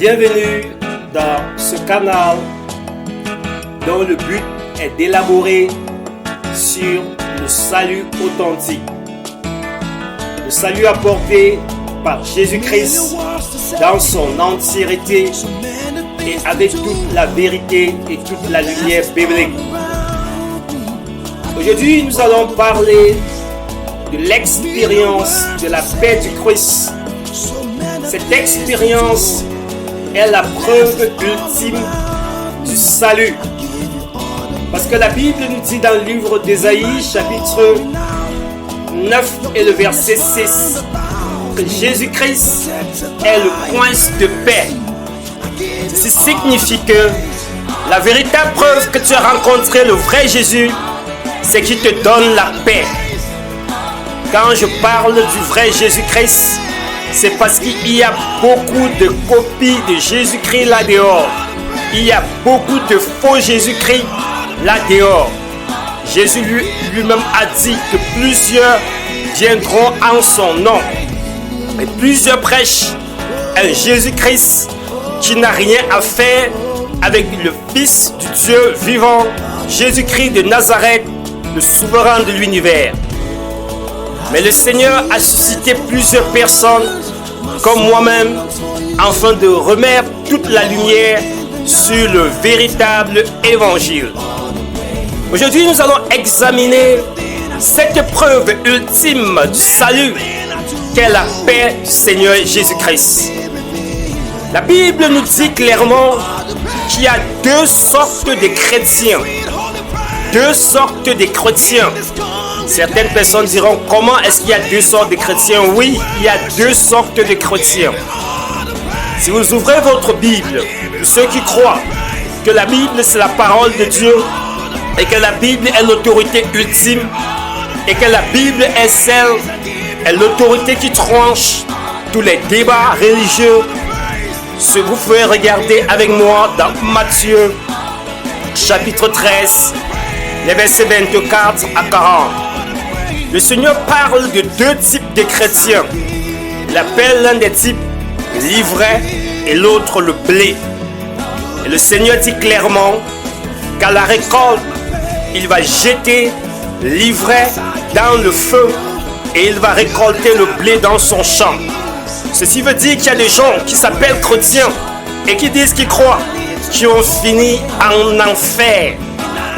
Bienvenue dans ce canal dont le but est d'élaborer sur le salut authentique. Le salut apporté par Jésus-Christ dans son entièreté et avec toute la vérité et toute la lumière biblique. Aujourd'hui, nous allons parler de l'expérience de la paix du Christ. Cette expérience est la preuve ultime du salut. Parce que la Bible nous dit dans le livre d'Ésaïe, chapitre 9 et le verset 6, que Jésus-Christ est le prince de paix. Ceci signifie que la véritable preuve que tu as rencontré le vrai Jésus, c'est qu'il te donne la paix. Quand je parle du vrai Jésus-Christ, c'est parce qu'il y a beaucoup de copies de Jésus-Christ là dehors. Il y a beaucoup de faux Jésus-Christ là dehors. Jésus lui-même a dit que plusieurs viendront en son nom. Et plusieurs prêchent un Jésus-Christ qui n'a rien à faire avec le Fils du Dieu vivant, Jésus-Christ de Nazareth, le souverain de l'univers. Mais le Seigneur a suscité plusieurs personnes, comme moi-même, afin de remettre toute la lumière sur le véritable évangile. Aujourd'hui, nous allons examiner cette preuve ultime du salut qu'est la paix du Seigneur Jésus-Christ. La Bible nous dit clairement qu'il y a deux sortes de chrétiens. Deux sortes de chrétiens. Certaines personnes diront, comment est-ce qu'il y a deux sortes de chrétiens? Oui, il y a deux sortes de chrétiens. Si vous ouvrez votre Bible, pour ceux qui croient que la Bible c'est la parole de Dieu et que la Bible est l'autorité ultime et que la Bible est l'autorité qui tranche tous les débats religieux, vous pouvez regarder avec moi dans Matthieu chapitre 13, les versets 24 à 40. Le Seigneur parle de deux types de chrétiens. Il appelle l'un des types l'ivraie et l'autre le blé. Et le Seigneur dit clairement qu'à la récolte, il va jeter l'ivraie dans le feu et il va récolter le blé dans son champ. Ceci veut dire qu'il y a des gens qui s'appellent chrétiens et qui disent qu'ils croient, qui ont fini en enfer.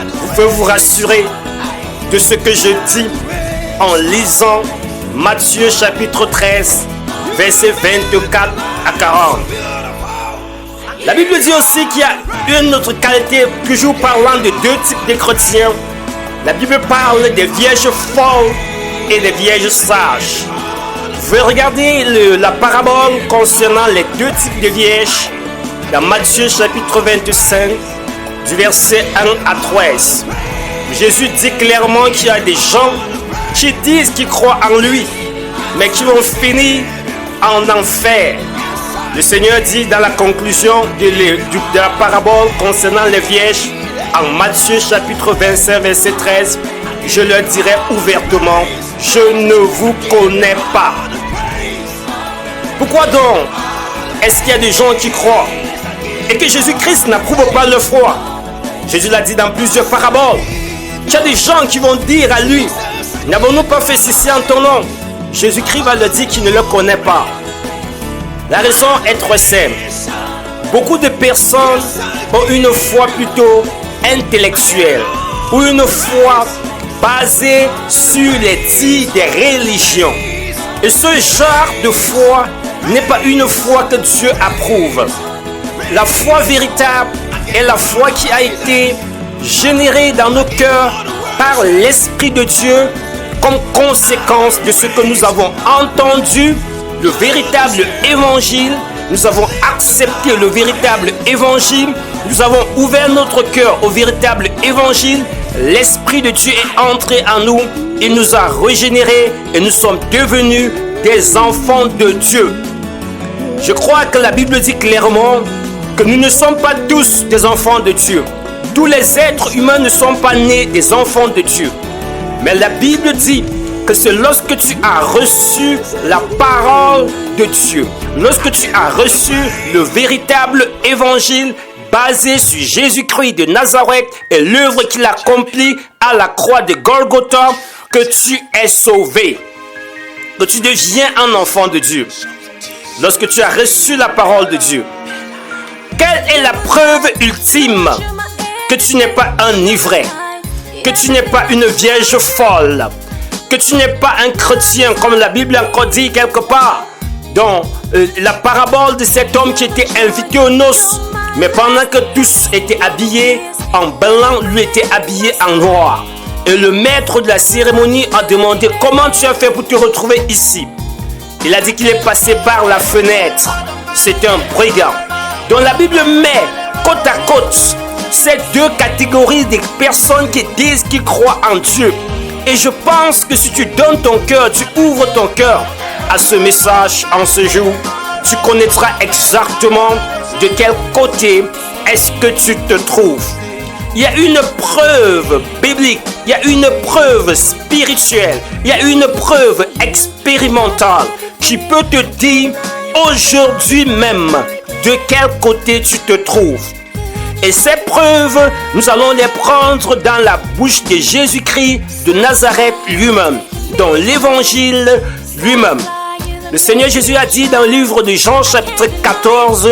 Vous pouvez vous rassurer de ce que je dis en lisant Matthieu chapitre 13, versets 24 à 40. La Bible dit aussi qu'il y a une autre qualité, toujours parlant de deux types de chrétiens. La Bible parle des vierges folles et des vierges sages. Vous pouvez regarder la parabole concernant les deux types de vierges dans Matthieu chapitre 25, du verset 1 à 13. Jésus dit clairement qu'il y a des gens qui disent qu'ils croient en lui, mais qui vont finir en enfer. Le Seigneur dit dans la conclusion de la parabole concernant les vierges, en Matthieu chapitre 25, verset 13, je leur dirai ouvertement, je ne vous connais pas. Pourquoi donc est-ce qu'il y a des gens qui croient et que Jésus-Christ n'approuve pas leur foi? Jésus l'a dit dans plusieurs paraboles. Il y a des gens qui vont dire à lui, n'avons-nous pas fait ceci en ton nom? Jésus-Christ va leur dire qu'il ne le connaît pas. La raison est très simple. Beaucoup de personnes ont une foi plutôt intellectuelle ou une foi basée sur les dits des religions. Et ce genre de foi n'est pas une foi que Dieu approuve. La foi véritable est la foi qui a été générée dans nos cœurs par l'Esprit de Dieu comme conséquence de ce que nous avons entendu, le véritable évangile. Nous avons accepté le véritable évangile. Nous avons ouvert notre cœur au véritable évangile. L'Esprit de Dieu est entré en nous. Il nous a régénérés et nous sommes devenus des enfants de Dieu. Je crois que la Bible dit clairement que nous ne sommes pas tous des enfants de Dieu. Tous les êtres humains ne sont pas nés des enfants de Dieu. Mais la Bible dit que c'est lorsque tu as reçu la parole de Dieu, lorsque tu as reçu le véritable évangile basé sur Jésus-Christ de Nazareth et l'œuvre qu'il accomplit à la croix de Golgotha, que tu es sauvé, que tu deviens un enfant de Dieu. Lorsque tu as reçu la parole de Dieu, quelle est la preuve ultime que tu n'es pas un ivraie, que tu n'es pas une vierge folle, que tu n'es pas un chrétien, comme la Bible encore dit quelque part dans la parabole de cet homme qui était invité aux noces, mais pendant que tous étaient habillés en blanc, lui était habillé en noir. Et le maître de la cérémonie a demandé: comment tu as fait pour te retrouver ici? Il a dit qu'il est passé par la fenêtre. C'est un brigand. Donc la Bible met côte à côte ces deux catégories de personnes qui disent qu'ils croient en Dieu. Et je pense que si tu donnes ton cœur, tu ouvres ton cœur à ce message en ce jour, tu connaîtras exactement de quel côté est-ce que tu te trouves. Il y a une preuve biblique, il y a une preuve spirituelle, il y a une preuve expérimentale qui peut te dire aujourd'hui même de quel côté tu te trouves. Et ces preuves, nous allons les prendre dans la bouche de Jésus-Christ de Nazareth lui-même, dans l'évangile lui-même. Le Seigneur Jésus a dit dans le livre de Jean chapitre 14,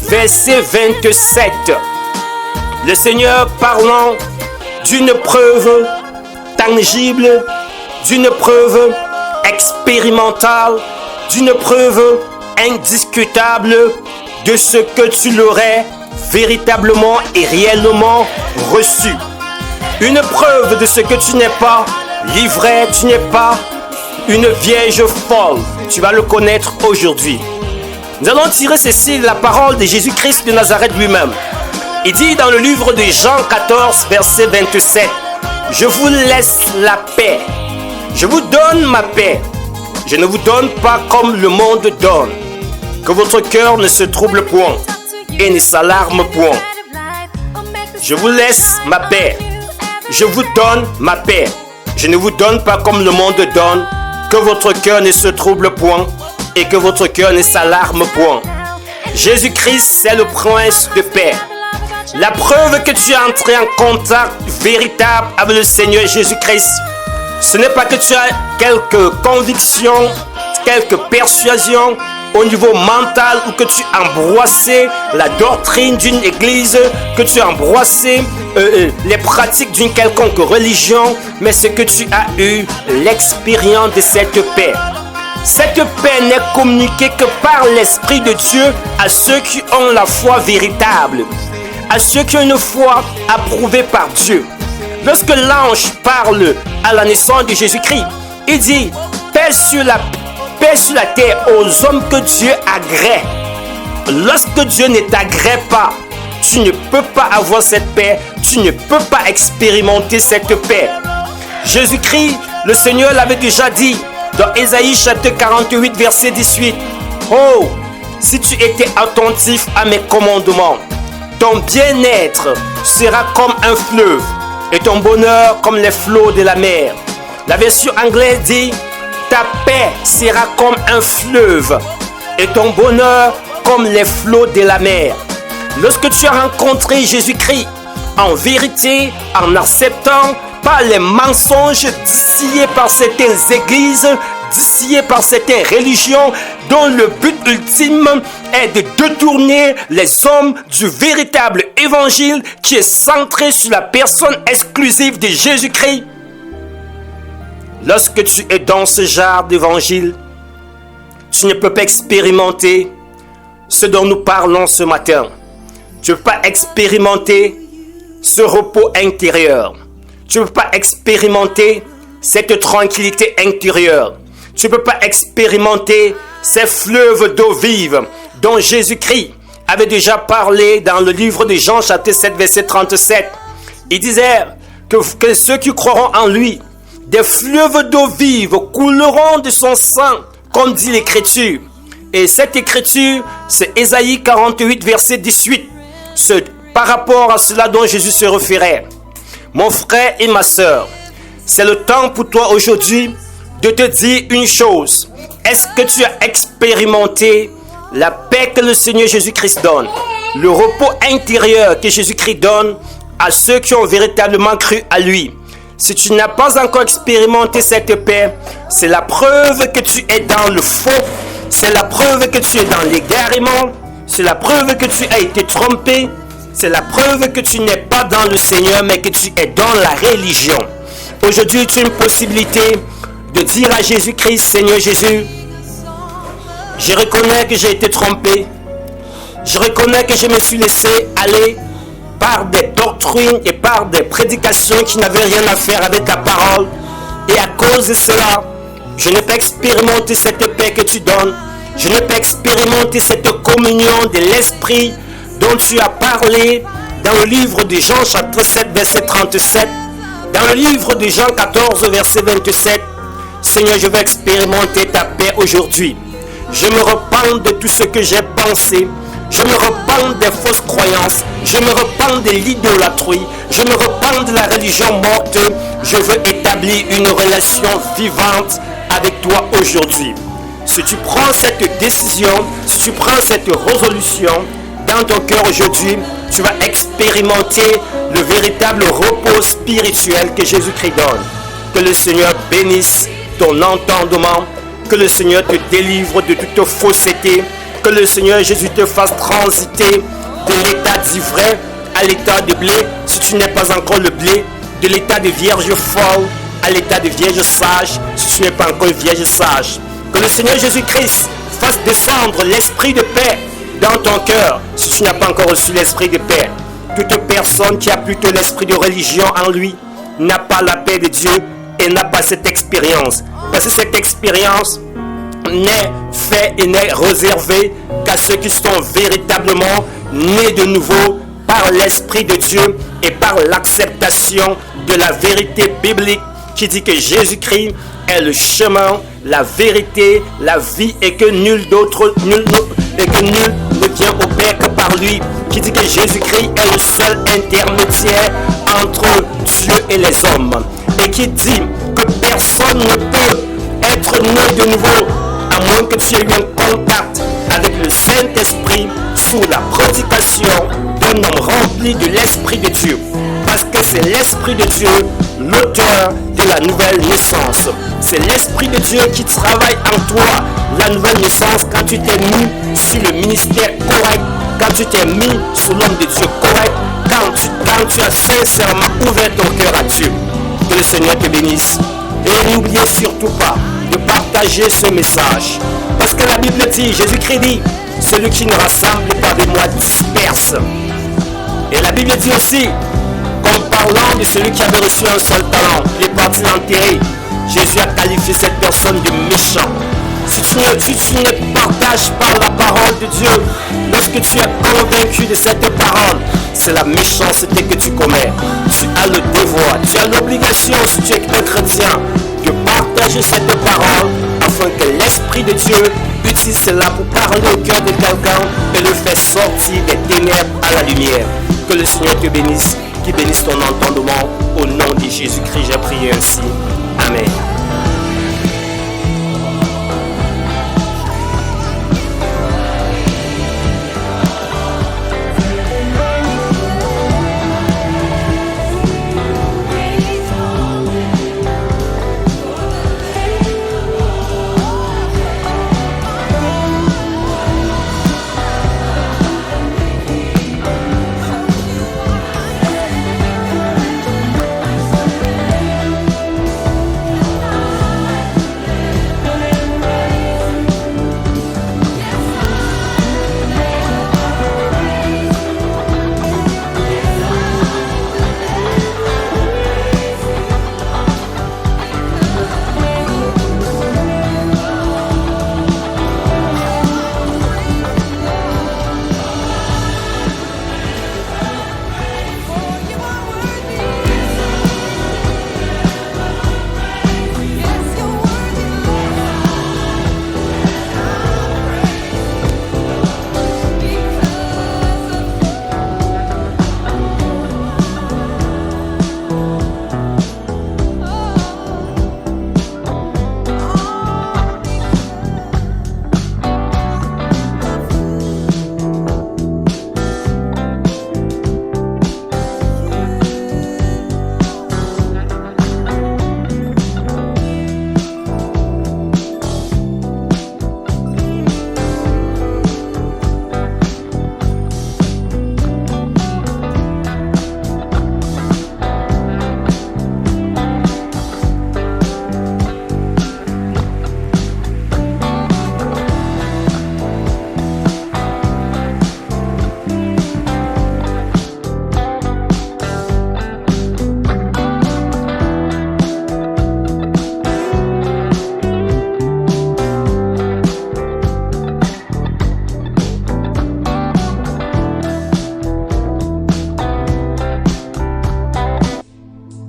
verset 27, le Seigneur parlant d'une preuve tangible, d'une preuve expérimentale, d'une preuve indiscutable de ce que tu l'aurais véritablement et réellement reçu. Une preuve de ce que tu n'es pas l'ivraie, tu n'es pas une vierge folle. Tu vas le connaître aujourd'hui. Nous allons tirer ceci de la parole de Jésus-Christ de Nazareth lui-même. Il dit dans le livre de Jean 14, verset 27, « Je vous laisse la paix. Je vous donne ma paix. Je ne vous donne pas comme le monde donne. Que votre cœur ne se trouble point et ne s'alarme point. Je vous laisse ma paix. Je vous donne ma paix. Je ne vous donne pas comme le monde donne. Que votre cœur ne se trouble point et que votre cœur ne s'alarme point. » Jésus-Christ, c'est le prince de paix. La preuve que tu es entré en contact véritable avec le Seigneur Jésus-Christ, ce n'est pas que tu as quelques convictions, quelques persuasions au niveau mental ou que tu as embrassé la doctrine d'une église, que tu as embrassé les pratiques d'une quelconque religion, mais c'est que tu as eu l'expérience de cette paix. Cette paix n'est communiquée que par l'Esprit de Dieu à ceux qui ont la foi véritable, à ceux qui ont une foi approuvée par Dieu. Lorsque l'ange parle à la naissance de Jésus-Christ, il dit « paix sur la terre aux hommes que Dieu agrée ». Lorsque Dieu ne t'agrée pas, tu ne peux pas avoir cette paix, tu ne peux pas expérimenter cette paix. Jésus-Christ, le Seigneur l'avait déjà dit dans Ésaïe chapitre 48, verset 18. « Oh, si tu étais attentif à mes commandements, ton bien-être sera comme un fleuve et ton bonheur comme les flots de la mer. » La version anglaise dit « Ta paix sera comme un fleuve et ton bonheur comme les flots de la mer. » Lorsque tu as rencontré Jésus-Christ, en vérité, en acceptant pas les mensonges distillés par certaines églises, distillés par certaines religions, dont le but ultime est de détourner les hommes du véritable évangile qui est centré sur la personne exclusive de Jésus-Christ. Lorsque tu es dans ce genre d'évangile, tu ne peux pas expérimenter ce dont nous parlons ce matin. Tu ne peux pas expérimenter ce repos intérieur. Tu ne peux pas expérimenter cette tranquillité intérieure. Tu ne peux pas expérimenter ces fleuves d'eau vive dont Jésus-Christ avait déjà parlé dans le livre de Jean, chapitre 7, verset 37. Il disait que ceux qui croiront en lui, des fleuves d'eau vive couleront de son sang, comme dit l'Écriture. Et cette Écriture, c'est Ésaïe 48, verset 18. C'est par rapport à cela dont Jésus se référait. Mon frère et ma sœur, c'est le temps pour toi aujourd'hui de te dire une chose. Est-ce que tu as expérimenté la paix que le Seigneur Jésus-Christ donne, le repos intérieur que Jésus-Christ donne à ceux qui ont véritablement cru à lui? Si tu n'as pas encore expérimenté cette paix, c'est la preuve que tu es dans le faux, c'est la preuve que tu es dans l'égarement, c'est la preuve que tu as été trompé, c'est la preuve que tu n'es pas dans le Seigneur, mais que tu es dans la religion. Aujourd'hui, tu as une possibilité de dire à Jésus-Christ: Seigneur Jésus, je reconnais que j'ai été trompé. Je reconnais que je me suis laissé aller par des doctrines et par des prédications qui n'avaient rien à faire avec la parole. Et à cause de cela, je n'ai pas expérimenté cette paix que tu donnes. Je n'ai pas expérimenté cette communion de l'Esprit dont tu as parlé dans le livre de Jean chapitre 7 verset 37. Dans le livre de Jean 14 verset 27. Seigneur, je veux expérimenter ta paix aujourd'hui. Je me repens de tout ce que j'ai pensé. Je me repens des fausses croyances. Je me repens de l'idolâtrie. Je me repens de la religion morte. Je veux établir une relation vivante avec toi aujourd'hui. Si tu prends cette décision, si tu prends cette résolution dans ton cœur aujourd'hui, tu vas expérimenter le véritable repos spirituel que Jésus-Christ donne. Que le Seigneur bénisse ton entendement. Que le Seigneur te délivre de toute fausseté. Que le Seigneur Jésus te fasse transiter de l'état d'ivraie à l'état de blé, si tu n'es pas encore le blé, de l'état de vierge folle à l'état de vierge sage, si tu n'es pas encore vierge sage. Que le Seigneur Jésus-Christ fasse descendre l'esprit de paix dans ton cœur, si tu n'as pas encore reçu l'esprit de paix. Toute personne qui a plutôt l'esprit de religion en lui n'a pas la paix de Dieu et n'a pas cette expérience. Parce que cette expérience n'est fait et n'est réservé qu'à ceux qui sont véritablement nés de nouveau par l'Esprit de Dieu et par l'acceptation de la vérité biblique qui dit que Jésus-Christ est le chemin, la vérité, la vie et que nul ne vient au Père que par lui, qui dit que Jésus-Christ est le seul intermédiaire entre Dieu et les hommes et qui dit que personne ne peut être né de nouveau à moins que tu aies eu un contact avec le Saint-Esprit sous la prédication d'un homme rempli de l'Esprit de Dieu. Parce que c'est l'Esprit de Dieu, l'auteur de la nouvelle naissance. C'est l'Esprit de Dieu qui travaille en toi la nouvelle naissance quand tu t'es mis sur le ministère correct, quand tu t'es mis sous l'homme de Dieu correct, quand tu as sincèrement ouvert ton cœur à Dieu. Que le Seigneur te bénisse. Et n'oubliez surtout pas de partager ce message. Parce que la Bible dit, Jésus-Christ dit, celui qui ne rassemble pas de moi disperse. Et la Bible dit aussi, comme parlant de celui qui avait reçu un seul talent, il est parti l'enterrer. Jésus a qualifié cette personne de méchant. Si tu ne partages pas la parole de Dieu, lorsque tu es convaincu de cette parole, c'est la méchanceté que tu commets. Tu as le devoir, tu as l'obligation, si tu es un chrétien, de partager cette parole afin que l'Esprit de Dieu utilise cela pour parler au cœur de quelqu'un et le faire sortir des ténèbres à la lumière. Que le Seigneur te bénisse, qu'il bénisse ton entendement. Au nom de Jésus-Christ, j'ai prié ainsi. Amen.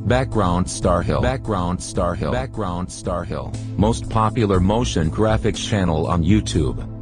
Background Star Hill. Background Star Hill. Background Star Hill. Most popular motion graphics channel on YouTube.